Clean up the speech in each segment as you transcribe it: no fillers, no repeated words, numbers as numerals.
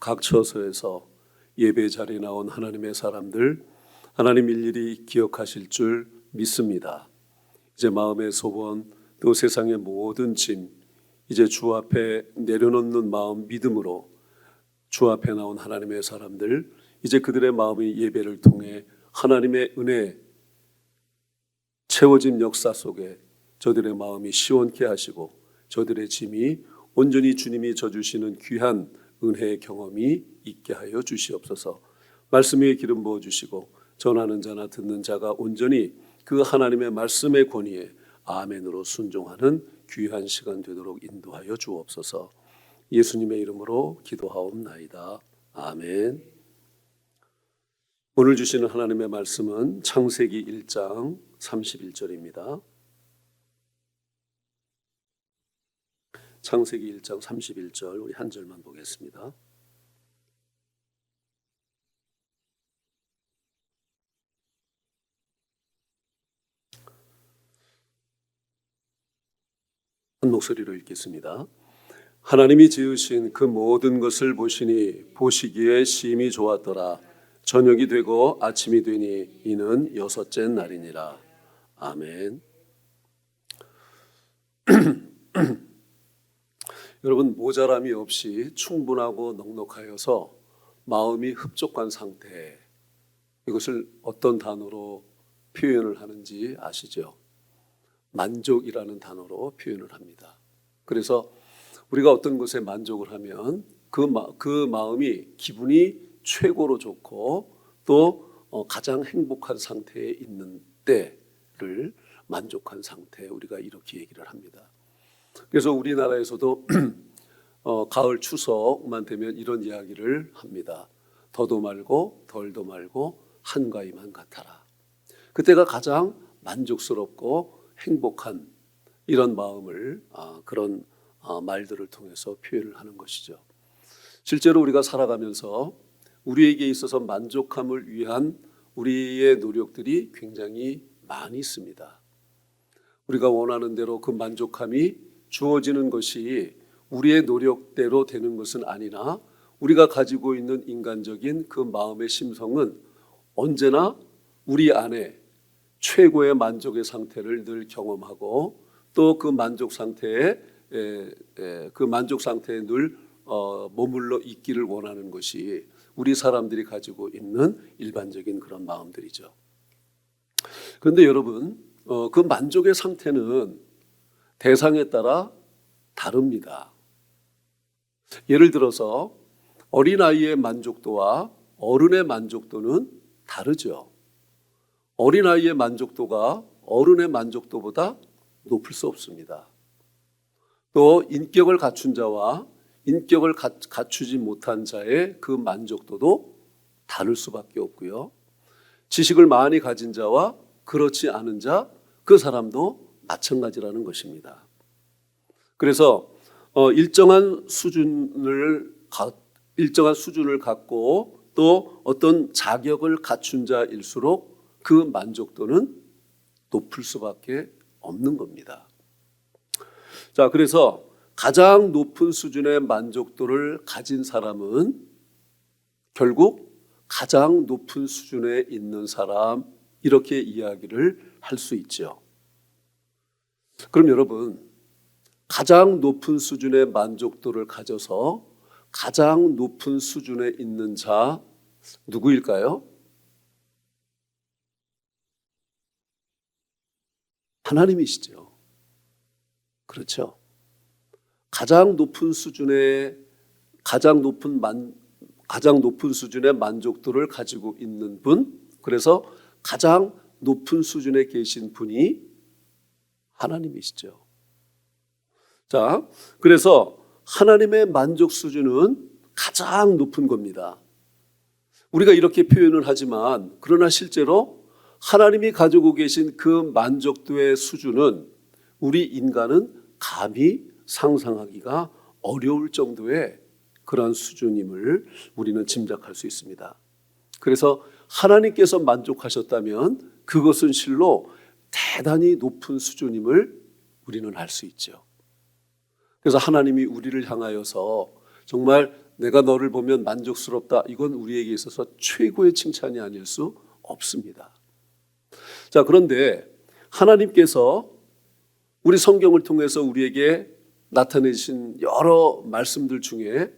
각 처소에서 예배 자리에 나온 하나님의 사람들, 하나님 일일이 기억하실 줄 믿습니다. 이제 마음의 소원, 또 세상의 모든 짐, 이제 주 앞에 내려놓는 마음 믿음으로 주 앞에 나온 하나님의 사람들, 이제 그들의 마음의 예배를 통해 하나님의 은혜 채워진 역사 속에 저들의 마음이 시원케 하시고 저들의 짐이 온전히 주님이 져주시는 귀한 은혜의 경험이 있게 하여 주시옵소서. 말씀 위에 기름 부어주시고 전하는 자나 듣는 자가 온전히 그 하나님의 말씀의 권위에 아멘으로 순종하는 귀한 시간 되도록 인도하여 주옵소서. 예수님의 이름으로 기도하옵나이다. 아멘. 오늘 주시는 하나님의 말씀은 창세기 1장 31절입니다. 창세기 1장 31절 우리 한 절만 보겠습니다. 한 목소리로 읽겠습니다. 하나님이 지으신 그 모든 것을 보시니 보시기에 심히 좋았더라. 저녁이 되고 아침이 되니 이는 여섯째 날이니라. 아멘. 여러분, 모자람이 없이 충분하고 넉넉하여서 마음이 흡족한 상태, 이것을 어떤 단어로 표현을 하는지 아시죠? 만족이라는 단어로 표현을 합니다. 그래서 우리가 어떤 것에 만족을 하면 그 마음이 기분이 최고로 좋고 또 가장 행복한 상태에 있는 때를 만족한 상태, 우리가 이렇게 얘기를 합니다. 그래서 우리나라에서도 가을 추석만 되면 이런 이야기를 합니다. 더도 말고 덜도 말고 한가위만 같아라. 그때가 가장 만족스럽고 행복한 이런 마음을 그런 말들을 통해서 표현을 하는 것이죠. 실제로 우리가 살아가면서 우리에게 있어서 만족함을 위한 우리의 노력들이 굉장히 많이 있습니다. 우리가 원하는 대로 그 만족함이 주어지는 것이 우리의 노력대로 되는 것은 아니나 우리가 가지고 있는 인간적인 그 마음의 심성은 언제나 우리 안에 최고의 만족의 상태를 늘 경험하고 또 그 만족 상태에 늘 머물러 있기를 원하는 것이 우리 사람들이 가지고 있는 일반적인 그런 마음들이죠. 그런데 여러분, 그 만족의 상태는 대상에 따라 다릅니다. 예를 들어서 어린아이의 만족도와 어른의 만족도는 다르죠. 어린아이의 만족도가 어른의 만족도보다 높을 수 없습니다. 또 인격을 갖춘 자와 인격을 갖추지 못한 자의 그 만족도도 다를 수밖에 없고요. 지식을 많이 가진 자와 그렇지 않은 자, 그 사람도 마찬가지라는 것입니다. 그래서 일정한 수준을 갖고 또 어떤 자격을 갖춘 자일수록 그 만족도는 높을 수밖에 없는 겁니다. 자, 그래서 가장 높은 수준의 만족도를 가진 사람은 결국 가장 높은 수준에 있는 사람, 이렇게 이야기를 할 수 있죠. 그럼 여러분, 가장 높은 수준의 만족도를 가져서 가장 높은 수준에 있는 자 누구일까요? 하나님이시죠. 그렇죠. 가장 높은 수준의 만족도를 가지고 있는 분, 그래서 가장 높은 수준에 계신 분이 하나님이시죠. 자, 그래서 하나님의 만족 수준은 가장 높은 겁니다. 우리가 이렇게 표현을 하지만 그러나 실제로 하나님이 가지고 계신 그 만족도의 수준은 우리 인간은 감히 상상하기가 어려울 정도의 그런 수준임을 우리는 짐작할 수 있습니다. 그래서 하나님께서 만족하셨다면 그것은 실로 대단히 높은 수준임을 우리는 알 수 있죠. 그래서 하나님이 우리를 향하여서 정말 내가 너를 보면 만족스럽다. 이건 우리에게 있어서 최고의 칭찬이 아닐 수 없습니다. 자, 그런데 하나님께서 우리 성경을 통해서 우리에게 나타내신 여러 말씀들 중에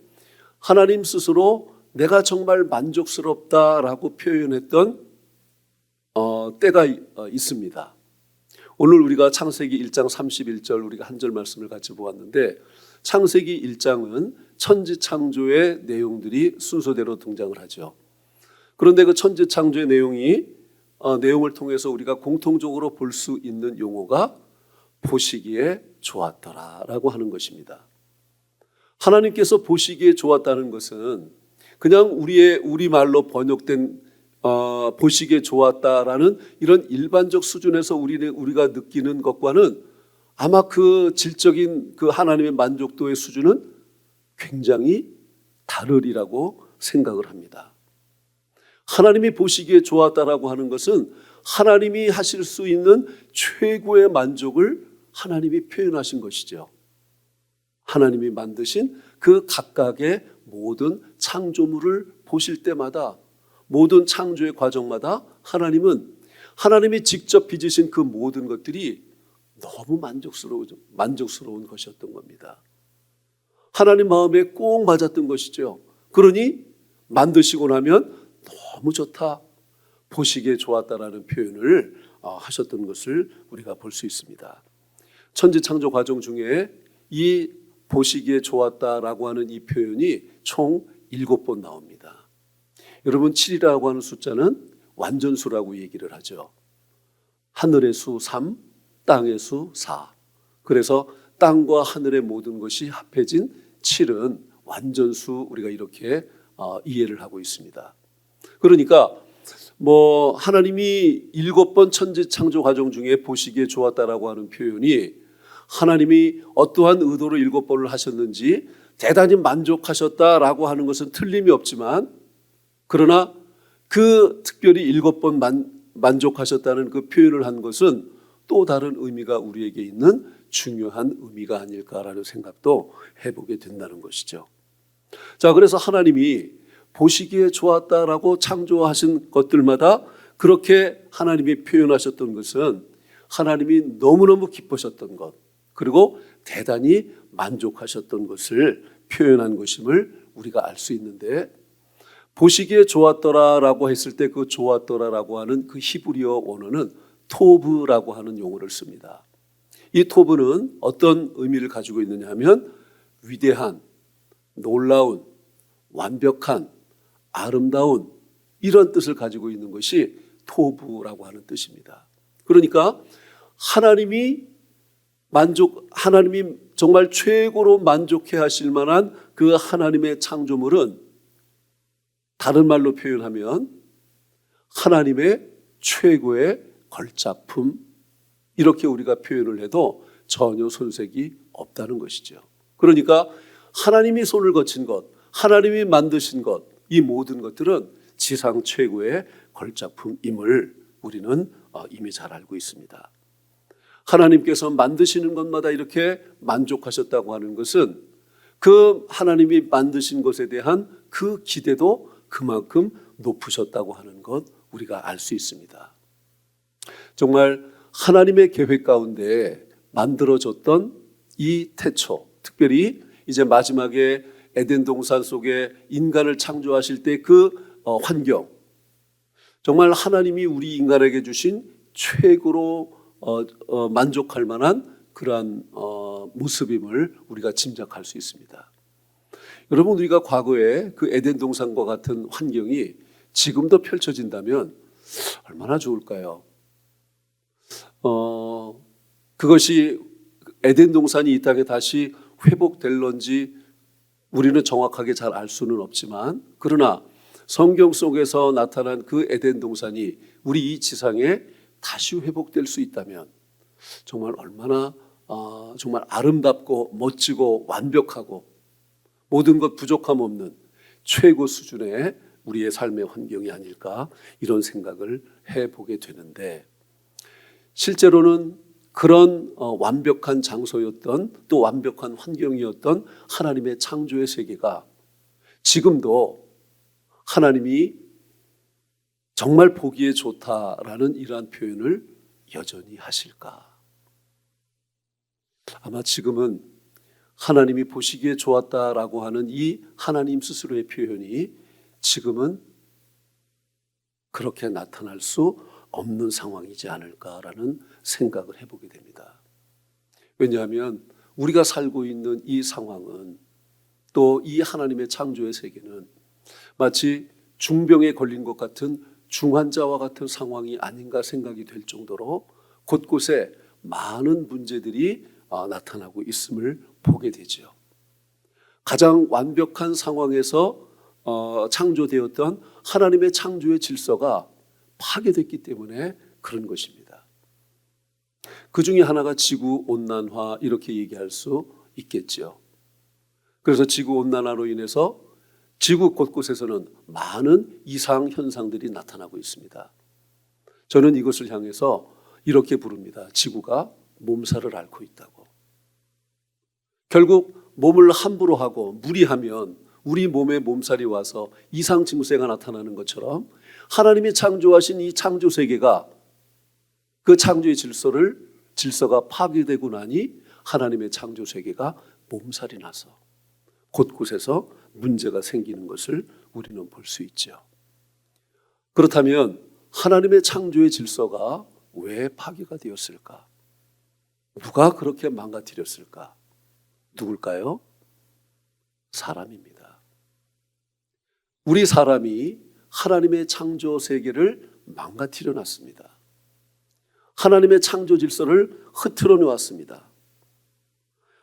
하나님 스스로 내가 정말 만족스럽다라고 표현했던 때가 있습니다. 오늘 우리가 창세기 1장 31절 우리가 한 절 말씀을 같이 보았는데, 창세기 1장은 천지창조의 내용들이 순서대로 등장을 하죠. 그런데 그 천지창조의 내용을 통해서 우리가 공통적으로 볼 수 있는 용어가 보시기에 좋았더라라고 하는 것입니다. 하나님께서 보시기에 좋았다는 것은 그냥 우리말로 번역된 보시기에 좋았다라는 이런 일반적 수준에서 우리가 느끼는 것과는 아마 그 질적인 그 하나님의 만족도의 수준은 굉장히 다르리라고 생각을 합니다. 하나님이 보시기에 좋았다라고 하는 것은 하나님이 하실 수 있는 최고의 만족을 하나님이 표현하신 것이죠. 하나님이 만드신 그 각각의 모든 창조물을 보실 때마다, 모든 창조의 과정마다 하나님이 직접 빚으신 그 모든 것들이 너무 만족스러운 것이었던 겁니다. 하나님 마음에 꼭 맞았던 것이죠. 그러니 만드시고 나면 너무 좋다, 보시기에 좋았다라는 표현을 하셨던 것을 우리가 볼 수 있습니다. 천지창조 과정 중에 이 보시기에 좋았다라고 하는 이 표현이 총 7번 나옵니다. 여러분, 7이라고 하는 숫자는 완전수라고 얘기를 하죠. 하늘의 수 3, 땅의 수 4. 그래서 땅과 하늘의 모든 것이 합해진 7은 완전수, 우리가 이렇게 이해를 하고 있습니다. 그러니까 하나님이 7번 천지창조 과정 중에 보시기에 좋았다라고 하는 표현이 하나님이 어떠한 의도로 7번을 하셨는지 대단히 만족하셨다라고 하는 것은 틀림이 없지만, 그러나 그 특별히 7번 만족하셨다는 그 표현을 한 것은 또 다른 의미가 우리에게 있는 중요한 의미가 아닐까라는 생각도 해보게 된다는 것이죠. 자, 그래서 하나님이 보시기에 좋았다라고 창조하신 것들마다 그렇게 하나님이 표현하셨던 것은 하나님이 너무너무 기쁘셨던 것, 그리고 대단히 만족하셨던 것을 표현한 것임을 우리가 알 수 있는데, 보시기에 좋았더라라고 했을 때 그 좋았더라라고 하는 그 히브리어 원어는 토브라고 하는 용어를 씁니다. 이 토브는 어떤 의미를 가지고 있느냐 하면 위대한, 놀라운, 완벽한, 아름다운, 이런 뜻을 가지고 있는 것이 토브라고 하는 뜻입니다. 그러니까 하나님이 정말 최고로 만족해 하실 만한 그 하나님의 창조물은 다른 말로 표현하면 하나님의 최고의 걸작품, 이렇게 우리가 표현을 해도 전혀 손색이 없다는 것이죠. 그러니까 하나님이 손을 거친 것, 하나님이 만드신 것, 이 모든 것들은 지상 최고의 걸작품임을 우리는 이미 잘 알고 있습니다. 하나님께서 만드시는 것마다 이렇게 만족하셨다고 하는 것은 그 하나님이 만드신 것에 대한 그 기대도 그만큼 높으셨다고 하는 것, 우리가 알 수 있습니다. 정말 하나님의 계획 가운데 만들어졌던 이 태초, 특별히 이제 마지막에 에덴 동산 속에 인간을 창조하실 때 그 환경, 정말 하나님이 우리 인간에게 주신 최고로 만족할 만한 그러한 모습임을 우리가 짐작할 수 있습니다. 여러분, 우리가 과거에 그 에덴 동산과 같은 환경이 지금도 펼쳐진다면 얼마나 좋을까요? 그것이 에덴 동산이 이 땅에 다시 회복될런지 우리는 정확하게 잘 알 수는 없지만, 그러나 성경 속에서 나타난 그 에덴 동산이 우리 이 지상에 다시 회복될 수 있다면 정말 얼마나 정말 아름답고 멋지고 완벽하고 모든 것 부족함 없는 최고 수준의 우리의 삶의 환경이 아닐까, 이런 생각을 해보게 되는데, 실제로는 그런 완벽한 장소였던, 또 완벽한 환경이었던 하나님의 창조의 세계가 지금도 하나님이 정말 보기에 좋다라는 이러한 표현을 여전히 하실까? 아마 지금은 하나님이 보시기에 좋았다라고 하는 이 하나님 스스로의 표현이 지금은 그렇게 나타날 수 없는 상황이지 않을까라는 생각을 해보게 됩니다. 왜냐하면 우리가 살고 있는 이 상황은, 또 이 하나님의 창조의 세계는 마치 중병에 걸린 것 같은 중환자와 같은 상황이 아닌가 생각이 될 정도로 곳곳에 많은 문제들이 나타나고 있음을 보게 되죠. 가장 완벽한 상황에서 창조되었던 하나님의 창조의 질서가 파괴됐기 때문에 그런 것입니다. 그 중에 하나가 지구온난화, 이렇게 얘기할 수 있겠죠. 그래서 지구온난화로 인해서 지구 곳곳에서는 많은 이상 현상들이 나타나고 있습니다. 저는 이것을 향해서 이렇게 부릅니다. 지구가 몸살을 앓고 있다고. 결국 몸을 함부로 하고 무리하면 우리 몸에 몸살이 와서 이상 증세가 나타나는 것처럼, 하나님이 창조하신 이 창조 세계가, 그 창조의 질서가 파괴되고 나니 하나님의 창조 세계가 몸살이 나서 곳곳에서 문제가 생기는 것을 우리는 볼 수 있죠. 그렇다면 하나님의 창조의 질서가 왜 파괴가 되었을까? 누가 그렇게 망가뜨렸을까? 누굴까요? 사람입니다. 우리 사람이 하나님의 창조 세계를 망가뜨려 놨습니다. 하나님의 창조 질서를 흐트러 놓았습니다.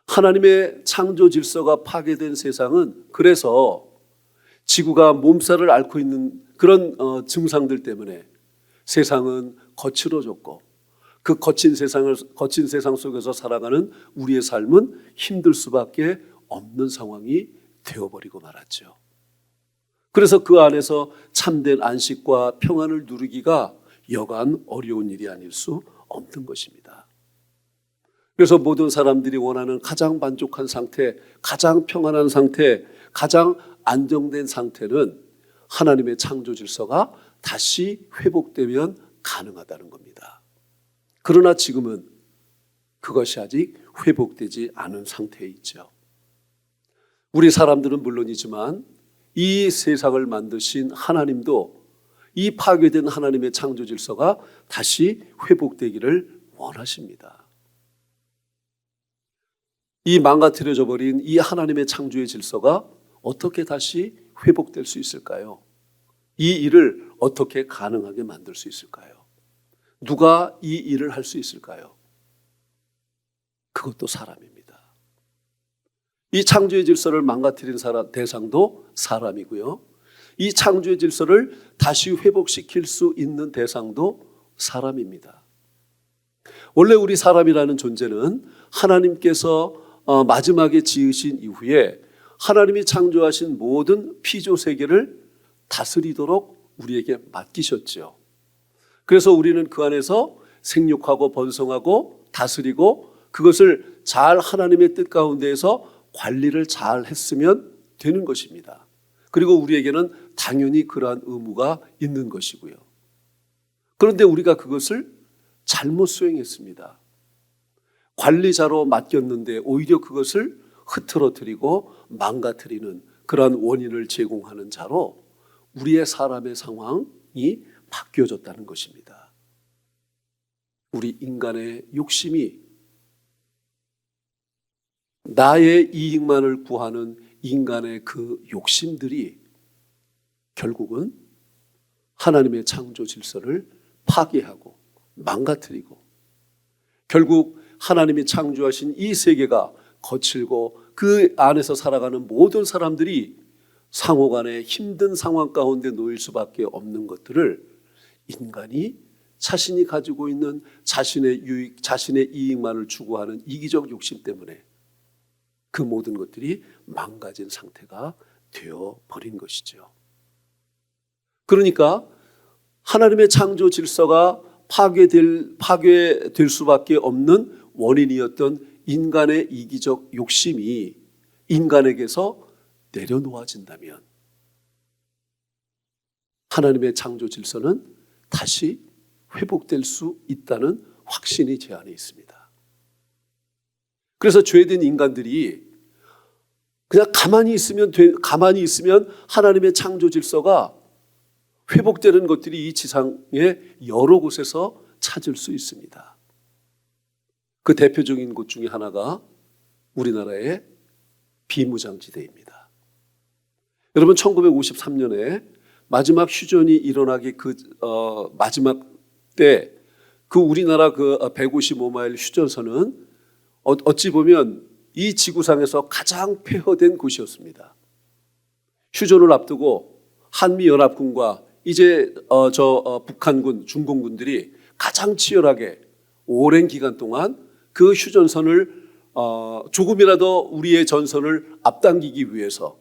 하나님의 창조 질서가 파괴된 세상은, 그래서 지구가 몸살을 앓고 있는 그런 증상들 때문에 세상은 거칠어졌고, 그 거친 세상 속에서 살아가는 우리의 삶은 힘들 수밖에 없는 상황이 되어버리고 말았죠. 그래서 그 안에서 참된 안식과 평안을 누리기가 여간 어려운 일이 아닐 수 없는 것입니다. 그래서 모든 사람들이 원하는 가장 만족한 상태, 가장 평안한 상태, 가장 안정된 상태는 하나님의 창조 질서가 다시 회복되면 가능하다는 겁니다. 그러나 지금은 그것이 아직 회복되지 않은 상태에 있죠. 우리 사람들은 물론이지만 이 세상을 만드신 하나님도 이 파괴된 하나님의 창조 질서가 다시 회복되기를 원하십니다. 이 망가뜨려져 버린 이 하나님의 창조의 질서가 어떻게 다시 회복될 수 있을까요? 이 일을 어떻게 가능하게 만들 수 있을까요? 누가 이 일을 할 수 있을까요? 그것도 사람입니다. 이 창조의 질서를 망가뜨린 대상도 사람이고요. 이 창조의 질서를 다시 회복시킬 수 있는 대상도 사람입니다. 원래 우리 사람이라는 존재는 하나님께서 마지막에 지으신 이후에 하나님이 창조하신 모든 피조 세계를 다스리도록 우리에게 맡기셨죠. 그래서 우리는 그 안에서 생육하고 번성하고 다스리고 그것을 잘 하나님의 뜻 가운데에서 관리를 잘 했으면 되는 것입니다. 그리고 우리에게는 당연히 그러한 의무가 있는 것이고요. 그런데 우리가 그것을 잘못 수행했습니다. 관리자로 맡겼는데 오히려 그것을 흐트러뜨리고 망가뜨리는 그러한 원인을 제공하는 자로 우리의 사람의 상황이 바뀌어졌다는 것입니다. 우리 인간의 욕심이, 나의 이익만을 구하는 인간의 그 욕심들이 결국은 하나님의 창조 질서를 파괴하고 망가뜨리고, 결국 하나님이 창조하신 이 세계가 거칠고 그 안에서 살아가는 모든 사람들이 상호간에 힘든 상황 가운데 놓일 수밖에 없는 것들을 인간이 자신이 가지고 있는 자신의 유익, 자신의 이익만을 추구하는 이기적 욕심 때문에 그 모든 것들이 망가진 상태가 되어버린 것이죠. 그러니까 하나님의 창조 질서가 파괴될 수밖에 없는 원인이었던 인간의 이기적 욕심이 인간에게서 내려놓아진다면, 하나님의 창조 질서는 다시 회복될 수 있다는 확신이 제 안에 있습니다. 그래서 죄된 인간들이 그냥 가만히 있으면 하나님의 창조 질서가 회복되는 것들이 이 지상의 여러 곳에서 찾을 수 있습니다. 그 대표적인 곳 중에 하나가 우리나라의 비무장지대입니다. 여러분 1953년에 마지막 휴전이 일어나기 마지막 때 그 우리나라 그 155마일 휴전선은 어찌 보면 이 지구상에서 가장 폐허된 곳이었습니다. 휴전을 앞두고 한미연합군과 이제 북한군, 중공군들이 가장 치열하게 오랜 기간 동안 그 휴전선을 조금이라도 우리의 전선을 앞당기기 위해서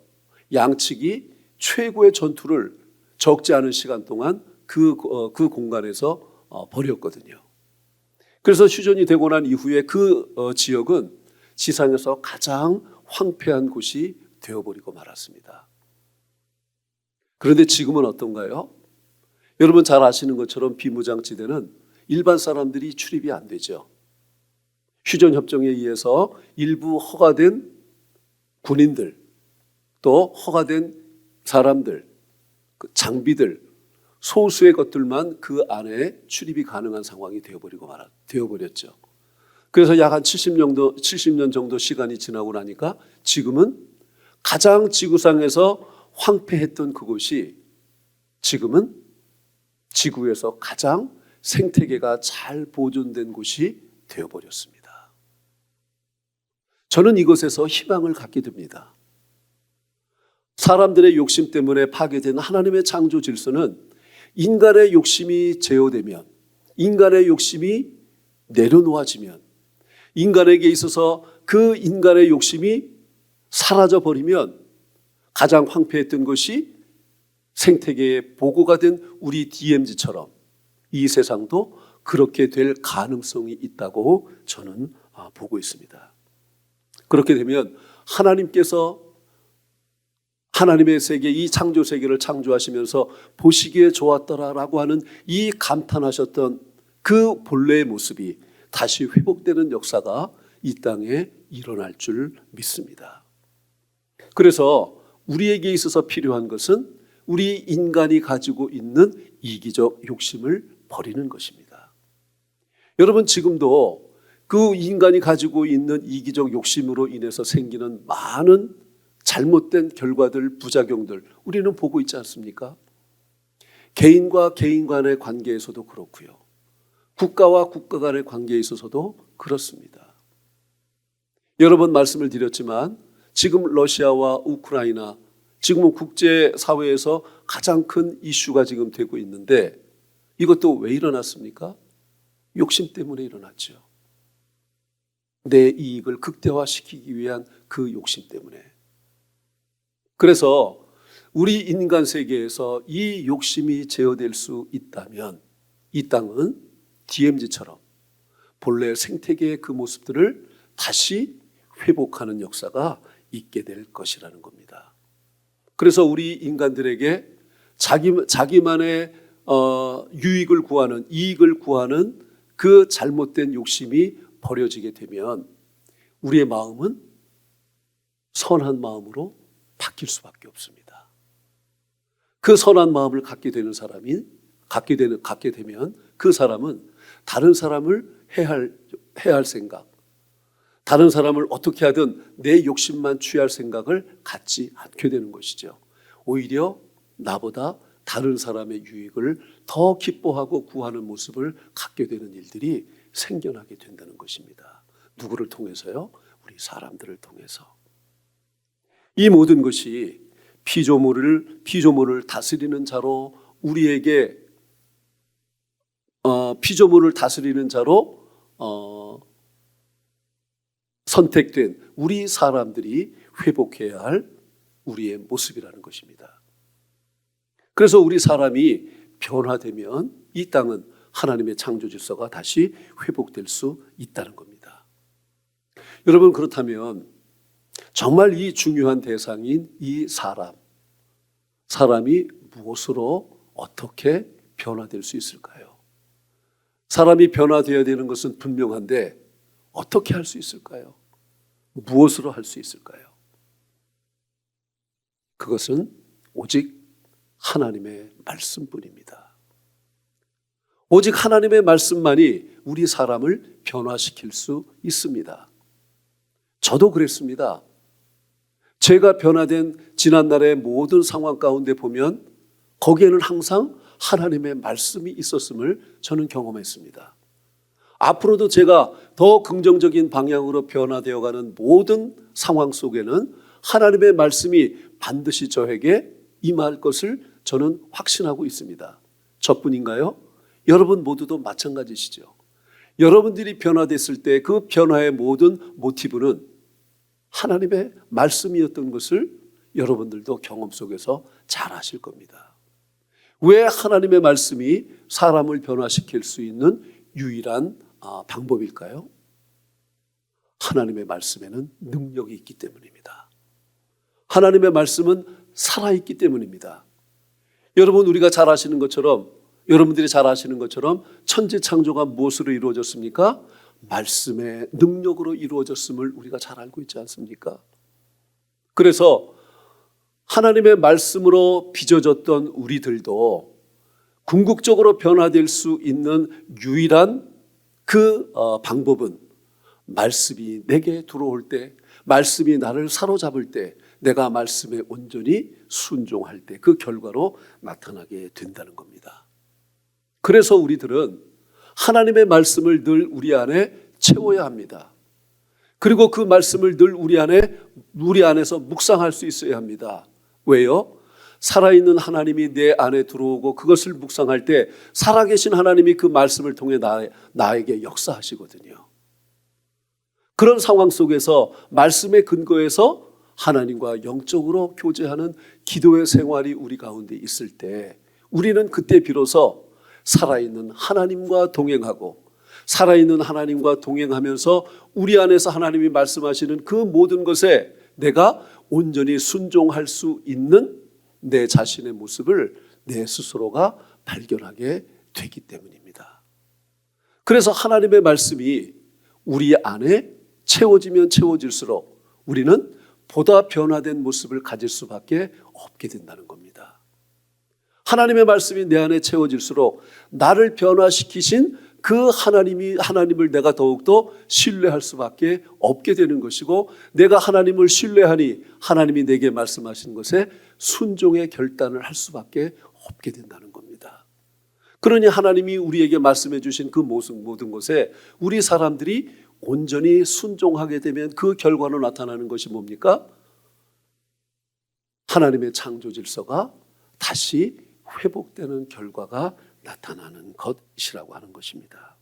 양측이 최고의 전투를 적지 않은 시간 동안 그 공간에서 벌였거든요. 그래서 휴전이 되고 난 이후에 그 지역은 지상에서 가장 황폐한 곳이 되어버리고 말았습니다. 그런데 지금은 어떤가요? 여러분 잘 아시는 것처럼 비무장지대는 일반 사람들이 출입이 안 되죠. 휴전협정에 의해서 일부 허가된 군인들, 또 허가된 사람들, 장비들, 소수의 것들만 그 안에 출입이 가능한 상황이 되어버렸죠. 그래서 약 한 70년 정도 시간이 지나고 나니까 지금은 가장 지구상에서 황폐했던 그곳이 지금은 지구에서 가장 생태계가 잘 보존된 곳이 되어버렸습니다. 저는 이곳에서 희망을 갖게 됩니다. 사람들의 욕심 때문에 파괴된 하나님의 창조 질서는 인간의 욕심이 제어되면, 인간의 욕심이 내려놓아지면, 인간에게 있어서 그 인간의 욕심이 사라져버리면 가장 황폐했던 것이 생태계의 보고가 된 우리 DMZ처럼 이 세상도 그렇게 될 가능성이 있다고 저는 보고 있습니다. 그렇게 되면 하나님께서 하나님의 세계, 이 창조 세계를 창조하시면서 보시기에 좋았더라라고 하는 이 감탄하셨던 그 본래의 모습이 다시 회복되는 역사가 이 땅에 일어날 줄 믿습니다. 그래서 우리에게 있어서 필요한 것은 우리 인간이 가지고 있는 이기적 욕심을 버리는 것입니다. 여러분 지금도 그 인간이 가지고 있는 이기적 욕심으로 인해서 생기는 많은 잘못된 결과들, 부작용들 우리는 보고 있지 않습니까? 개인과 개인 간의 관계에서도 그렇고요. 국가와 국가 간의 관계에 있어서도 그렇습니다. 여러 번 말씀을 드렸지만 지금 러시아와 우크라이나 지금은 국제사회에서 가장 큰 이슈가 지금 되고 있는데 이것도 왜 일어났습니까? 욕심 때문에 일어났죠. 내 이익을 극대화시키기 위한 그 욕심 때문에. 그래서 우리 인간 세계에서 이 욕심이 제어될 수 있다면 이 땅은 DMZ처럼 본래 생태계의 그 모습들을 다시 회복하는 역사가 있게 될 것이라는 겁니다. 그래서 우리 인간들에게 자기만의 유익을 구하는, 이익을 구하는 그 잘못된 욕심이 버려지게 되면 우리의 마음은 선한 마음으로 바뀔 수밖에 없습니다. 그 선한 마음을 갖게 되는 사람이 갖게 되면 그 사람은 다른 사람을 해할 생각, 다른 사람을 어떻게 하든 내 욕심만 취할 생각을 갖지 않게 되는 것이죠. 오히려 나보다 다른 사람의 유익을 더 기뻐하고 구하는 모습을 갖게 되는 일들이 생겨나게 된다는 것입니다. 누구를 통해서요? 우리 사람들을 통해서. 이 모든 것이 피조물을 다스리는 자로 우리에게 피조물을 다스리는 자로 선택된 우리 사람들이 회복해야 할 우리의 모습이라는 것입니다. 그래서 우리 사람이 변화되면 이 땅은 하나님의 창조 질서가 다시 회복될 수 있다는 겁니다. 여러분 그렇다면 정말 이 중요한 대상인 이 사람이 무엇으로 어떻게 변화될 수 있을까요? 사람이 변화되어야 되는 것은 분명한데 어떻게 할 수 있을까요? 무엇으로 할 수 있을까요? 그것은 오직 하나님의 말씀뿐입니다. 오직 하나님의 말씀만이 우리 사람을 변화시킬 수 있습니다. 저도 그랬습니다. 제가 변화된 지난날의 모든 상황 가운데 보면 거기에는 항상 하나님의 말씀이 있었음을 저는 경험했습니다. 앞으로도 제가 더 긍정적인 방향으로 변화되어가는 모든 상황 속에는 하나님의 말씀이 반드시 저에게 임할 것을 저는 확신하고 있습니다. 저뿐인가요? 여러분 모두도 마찬가지시죠. 여러분들이 변화됐을 때 그 변화의 모든 모티브는 하나님의 말씀이었던 것을 여러분들도 경험 속에서 잘 아실 겁니다. 왜 하나님의 말씀이 사람을 변화시킬 수 있는 유일한 방법일까요? 하나님의 말씀에는 능력이 있기 때문입니다. 하나님의 말씀은 살아있기 때문입니다. 여러분 우리가 잘 아시는 것처럼 여러분들이 잘 아시는 것처럼 천지창조가 무엇으로 이루어졌습니까? 말씀의 능력으로 이루어졌음을 우리가 잘 알고 있지 않습니까? 그래서 하나님의 말씀으로 빚어졌던 우리들도 궁극적으로 변화될 수 있는 유일한 그 방법은 말씀이 내게 들어올 때, 말씀이 나를 사로잡을 때, 내가 말씀에 온전히 순종할 때 그 결과로 나타나게 된다는 겁니다. 그래서 우리들은 하나님의 말씀을 늘 우리 안에 채워야 합니다. 그리고 그 말씀을 늘 우리 안에서 묵상할 수 있어야 합니다. 왜요? 살아있는 하나님이 내 안에 들어오고 그것을 묵상할 때 살아계신 하나님이 그 말씀을 통해 나에게 역사하시거든요. 그런 상황 속에서 말씀의 근거에서 하나님과 영적으로 교제하는 기도의 생활이 우리 가운데 있을 때 우리는 그때 비로소 살아있는 하나님과 동행하고 살아있는 하나님과 동행하면서 우리 안에서 하나님이 말씀하시는 그 모든 것에 내가 온전히 순종할 수 있는 내 자신의 모습을 내 스스로가 발견하게 되기 때문입니다. 그래서 하나님의 말씀이 우리 안에 채워지면 채워질수록 우리는 보다 변화된 모습을 가질 수밖에 없게 된다는 겁니다. 하나님의 말씀이 내 안에 채워질수록 나를 변화시키신 그 하나님을 내가 더욱더 신뢰할 수밖에 없게 되는 것이고, 내가 하나님을 신뢰하니 하나님이 내게 말씀하신 것에 순종의 결단을 할 수밖에 없게 된다는 겁니다. 그러니 하나님이 우리에게 말씀해 주신 그 모든 것에 우리 사람들이 온전히 순종하게 되면 그 결과로 나타나는 것이 뭡니까? 하나님의 창조 질서가 다시 회복되는 결과가 나타나는 것이라고 하는 것입니다.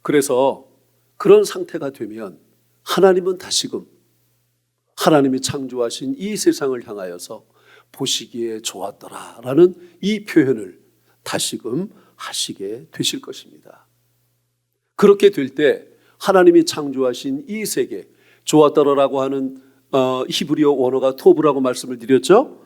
그래서 그런 상태가 되면 하나님은 다시금 하나님이 창조하신 이 세상을 향하여서 보시기에 좋았더라라는 이 표현을 다시금 하시게 되실 것입니다. 그렇게 될 때 하나님이 창조하신 이 세계, 좋았더라라고 하는 히브리어 원어가 토브라고 말씀을 드렸죠.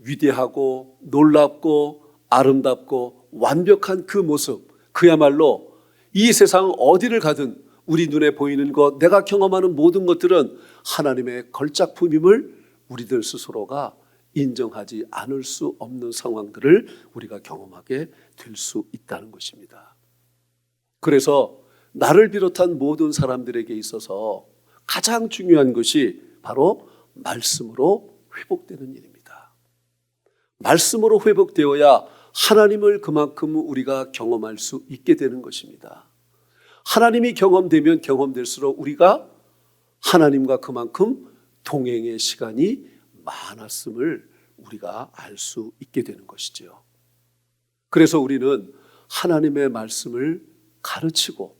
위대하고 놀랍고 아름답고 완벽한 그 모습, 그야말로 이 세상 어디를 가든 우리 눈에 보이는 것, 내가 경험하는 모든 것들은 하나님의 걸작품임을 우리들 스스로가 인정하지 않을 수 없는 상황들을 우리가 경험하게 될 수 있다는 것입니다. 그래서 나를 비롯한 모든 사람들에게 있어서 가장 중요한 것이 바로 말씀으로 회복되는 일입니다. 말씀으로 회복되어야 하나님을 그만큼 우리가 경험할 수 있게 되는 것입니다. 하나님이 경험되면 경험될수록 우리가 하나님과 그만큼 동행의 시간이 많았음을 우리가 알 수 있게 되는 것이죠. 그래서 우리는 하나님의 말씀을 가르치고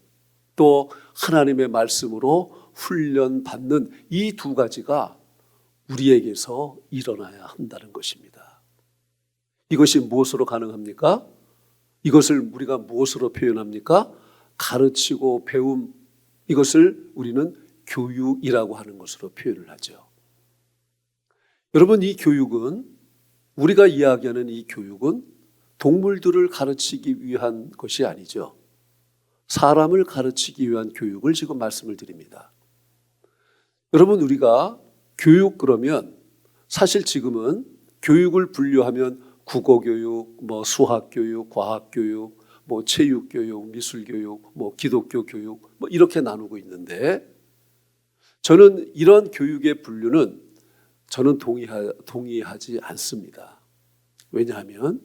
또 하나님의 말씀으로 훈련받는 이 두 가지가 우리에게서 일어나야 한다는 것입니다. 이것이 무엇으로 가능합니까? 이것을 우리가 무엇으로 표현합니까? 가르치고 배움, 이것을 우리는 교육이라고 하는 것으로 표현을 하죠. 여러분, 이 교육은 우리가 이야기하는 이 교육은 동물들을 가르치기 위한 것이 아니죠. 사람을 가르치기 위한 교육을 지금 말씀을 드립니다. 여러분, 우리가 교육 그러면 사실 지금은 교육을 분류하면 국어교육, 수학교육, 과학교육, 체육교육, 미술교육, 기독교 교육 이렇게 나누고 있는데 저는 이런 교육의 분류는 저는 동의하지 않습니다. 왜냐하면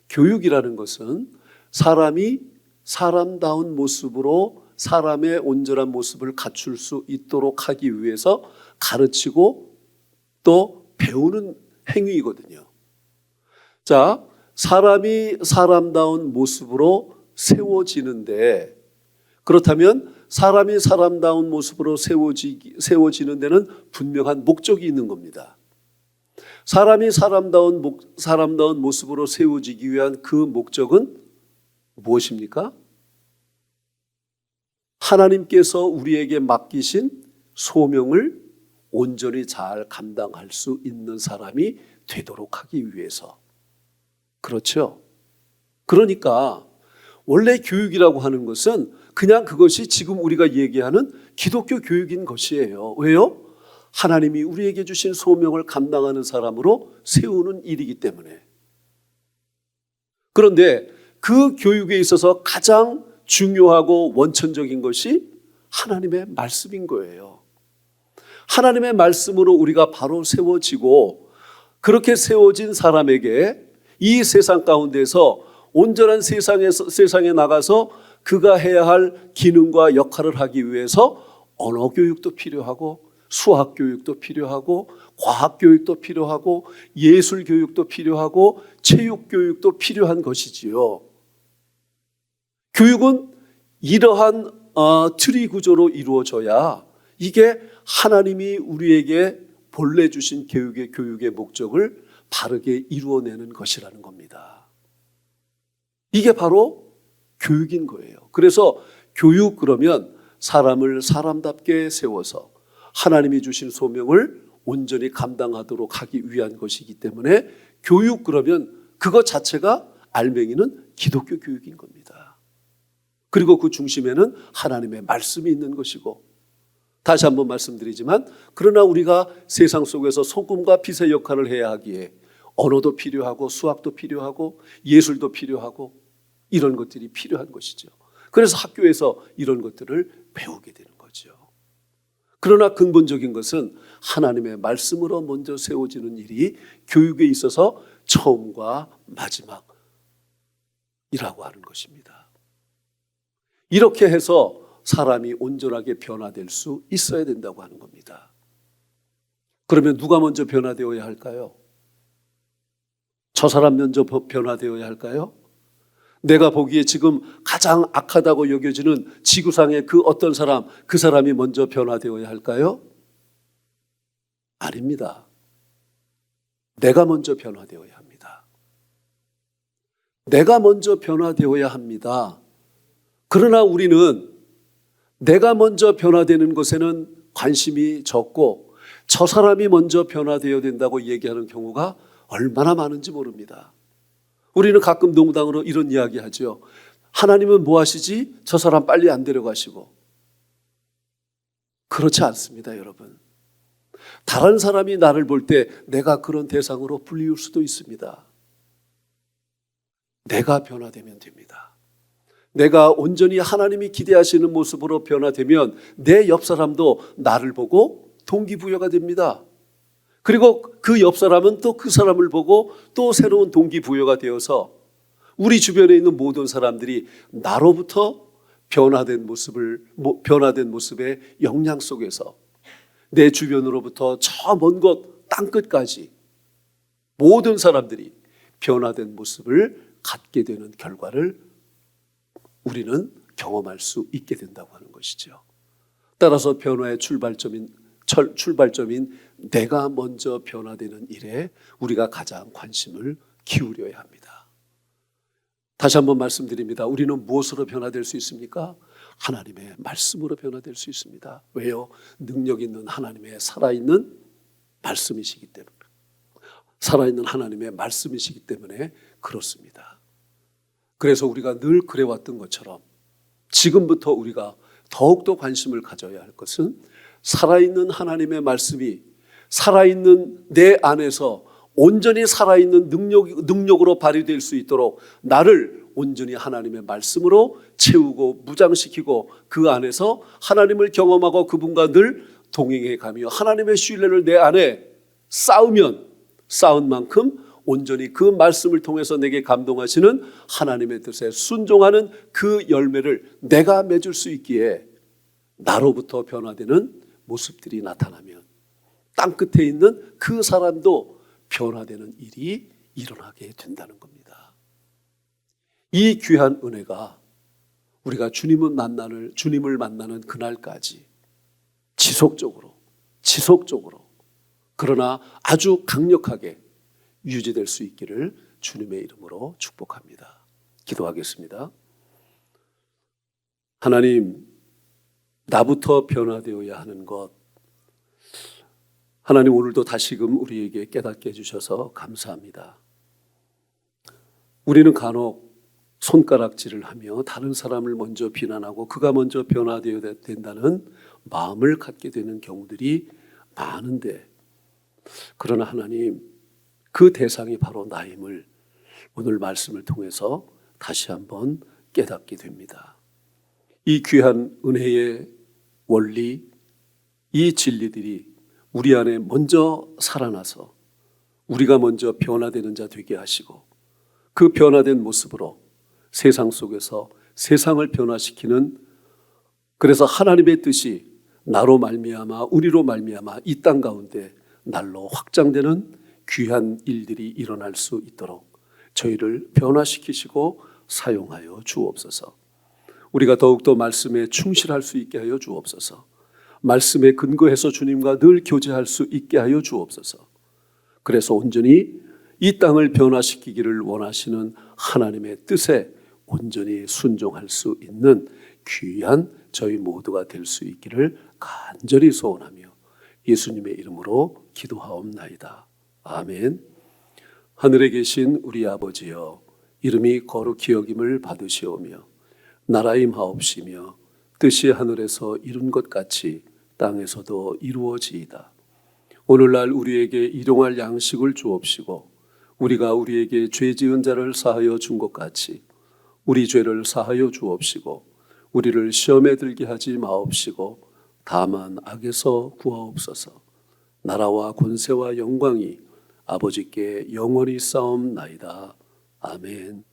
교육이라는 것은 사람이 사람다운 모습으로 사람의 온전한 모습을 갖출 수 있도록 하기 위해서 가르치고 또 배우는 행위이거든요. 자, 사람이 사람다운 모습으로 세워지는데, 그렇다면 사람이 사람다운 모습으로 세워지는 데는 분명한 목적이 있는 겁니다. 사람이 사람다운 모습으로 세워지기 위한 그 목적은 무엇입니까? 하나님께서 우리에게 맡기신 소명을 온전히 잘 감당할 수 있는 사람이 되도록 하기 위해서. 그렇죠? 그러니까 원래 교육이라고 하는 것은 그냥 그것이 지금 우리가 얘기하는 기독교 교육인 것이에요. 왜요? 하나님이 우리에게 주신 소명을 감당하는 사람으로 세우는 일이기 때문에. 그런데 그 교육에 있어서 가장 중요하고 원천적인 것이 하나님의 말씀인 거예요. 하나님의 말씀으로 우리가 바로 세워지고 그렇게 세워진 사람에게 이 세상 가운데서 온전한 세상에 나가서 그가 해야 할 기능과 역할을 하기 위해서 언어 교육도 필요하고 수학 교육도 필요하고 과학 교육도 필요하고 예술 교육도 필요하고 체육 교육도 필요한 것이지요. 교육은 이러한 트리 구조로 이루어져야 이게 하나님이 우리에게 본래 주신 교육의 목적을 바르게 이루어내는 것이라는 겁니다. 이게 바로 교육인 거예요. 그래서 교육 그러면 사람을 사람답게 세워서 하나님이 주신 소명을 온전히 감당하도록 하기 위한 것이기 때문에 교육 그러면 그것 자체가 알맹이는 기독교 교육인 겁니다. 그리고 그 중심에는 하나님의 말씀이 있는 것이고, 다시 한번 말씀드리지만 그러나 우리가 세상 속에서 소금과 빛의 역할을 해야 하기에 언어도 필요하고 수학도 필요하고 예술도 필요하고 이런 것들이 필요한 것이죠. 그래서 학교에서 이런 것들을 배우게 되는 거죠. 그러나 근본적인 것은 하나님의 말씀으로 먼저 세워지는 일이 교육에 있어서 처음과 마지막이라고 하는 것입니다. 이렇게 해서 사람이 온전하게 변화될 수 있어야 된다고 하는 겁니다. 그러면 누가 먼저 변화되어야 할까요? 저 사람 먼저 변화되어야 할까요? 내가 보기에 지금 가장 악하다고 여겨지는 지구상의 그 어떤 사람, 그 사람이 먼저 변화되어야 할까요? 아닙니다. 내가 먼저 변화되어야 합니다. 내가 먼저 변화되어야 합니다. 그러나 우리는 내가 먼저 변화되는 것에는 관심이 적고 저 사람이 먼저 변화되어야 된다고 얘기하는 경우가 얼마나 많은지 모릅니다. 우리는 가끔 농담으로 이런 이야기 하죠. 하나님은 뭐 하시지? 저 사람 빨리 안 데려가시고. 그렇지 않습니다, 여러분. 다른 사람이 나를 볼 때 내가 그런 대상으로 불리울 수도 있습니다. 내가 변화되면 됩니다. 내가 온전히 하나님이 기대하시는 모습으로 변화되면 내 옆 사람도 나를 보고 동기부여가 됩니다. 그리고 그 옆 사람은 또 그 사람을 보고 또 새로운 동기부여가 되어서 우리 주변에 있는 모든 사람들이 나로부터 변화된 모습의 영향 속에서 내 주변으로부터 저 먼 곳 땅끝까지 모든 사람들이 변화된 모습을 갖게 되는 결과를 우리는 경험할 수 있게 된다고 하는 것이죠. 따라서 변화의 출발점인 내가 먼저 변화되는 일에 우리가 가장 관심을 기울여야 합니다. 다시 한번 말씀드립니다. 우리는 무엇으로 변화될 수 있습니까? 하나님의 말씀으로 변화될 수 있습니다. 왜요? 능력 있는 하나님의 살아있는 말씀이시기 때문에. 살아있는 하나님의 말씀이시기 때문에 그렇습니다. 그래서 우리가 늘 그래왔던 것처럼 지금부터 우리가 더욱더 관심을 가져야 할 것은 살아있는 하나님의 말씀이 살아있는 내 안에서 온전히 살아있는 능력으로 발휘될 수 있도록 나를 온전히 하나님의 말씀으로 채우고 무장시키고 그 안에서 하나님을 경험하고 그분과 늘 동행해 가며 하나님의 신뢰를 내 안에 쌓으면 쌓은 만큼 온전히 그 말씀을 통해서 내게 감동하시는 하나님의 뜻에 순종하는 그 열매를 내가 맺을 수 있기에 나로부터 변화되는 모습들이 나타나면 땅끝에 있는 그 사람도 변화되는 일이 일어나게 된다는 겁니다. 이 귀한 은혜가 우리가 주님을 만나는 그날까지 지속적으로 그러나 아주 강력하게 유지될 수 있기를 주님의 이름으로 축복합니다. 기도하겠습니다. 하나님, 나부터 변화되어야 하는 것, 하나님 오늘도 다시금 우리에게 깨닫게 해주셔서 감사합니다. 우리는 간혹 손가락질을 하며 다른 사람을 먼저 비난하고 그가 먼저 변화되어야 된다는 마음을 갖게 되는 경우들이 많은데, 그러나 하나님, 그 대상이 바로 나임을 오늘 말씀을 통해서 다시 한번 깨닫게 됩니다. 이 귀한 은혜의 원리, 이 진리들이 우리 안에 먼저 살아나서 우리가 먼저 변화되는 자 되게 하시고 그 변화된 모습으로 세상 속에서 세상을 변화시키는, 그래서 하나님의 뜻이 나로 말미암아 우리로 말미암아 이 땅 가운데 날로 확장되는 귀한 일들이 일어날 수 있도록 저희를 변화시키시고 사용하여 주옵소서. 우리가 더욱더 말씀에 충실할 수 있게 하여 주옵소서. 말씀에 근거해서 주님과 늘 교제할 수 있게 하여 주옵소서. 그래서 온전히 이 땅을 변화시키기를 원하시는 하나님의 뜻에 온전히 순종할 수 있는 귀한 저희 모두가 될 수 있기를 간절히 소원하며 예수님의 이름으로 기도하옵나이다. 아멘. 하늘에 계신 우리 아버지여, 이름이 거룩히 여김을 받으시오며 나라 임하옵시며 뜻이 하늘에서 이룬 것 같이 땅에서도 이루어지이다. 오늘날 우리에게 일용할 양식을 주옵시고 우리가 우리에게 죄 지은 자를 사하여 준 것 같이 우리 죄를 사하여 주옵시고 우리를 시험에 들게 하지 마옵시고 다만 악에서 구하옵소서. 나라와 권세와 영광이 아버지께 영원히 싸움나이다. 아멘.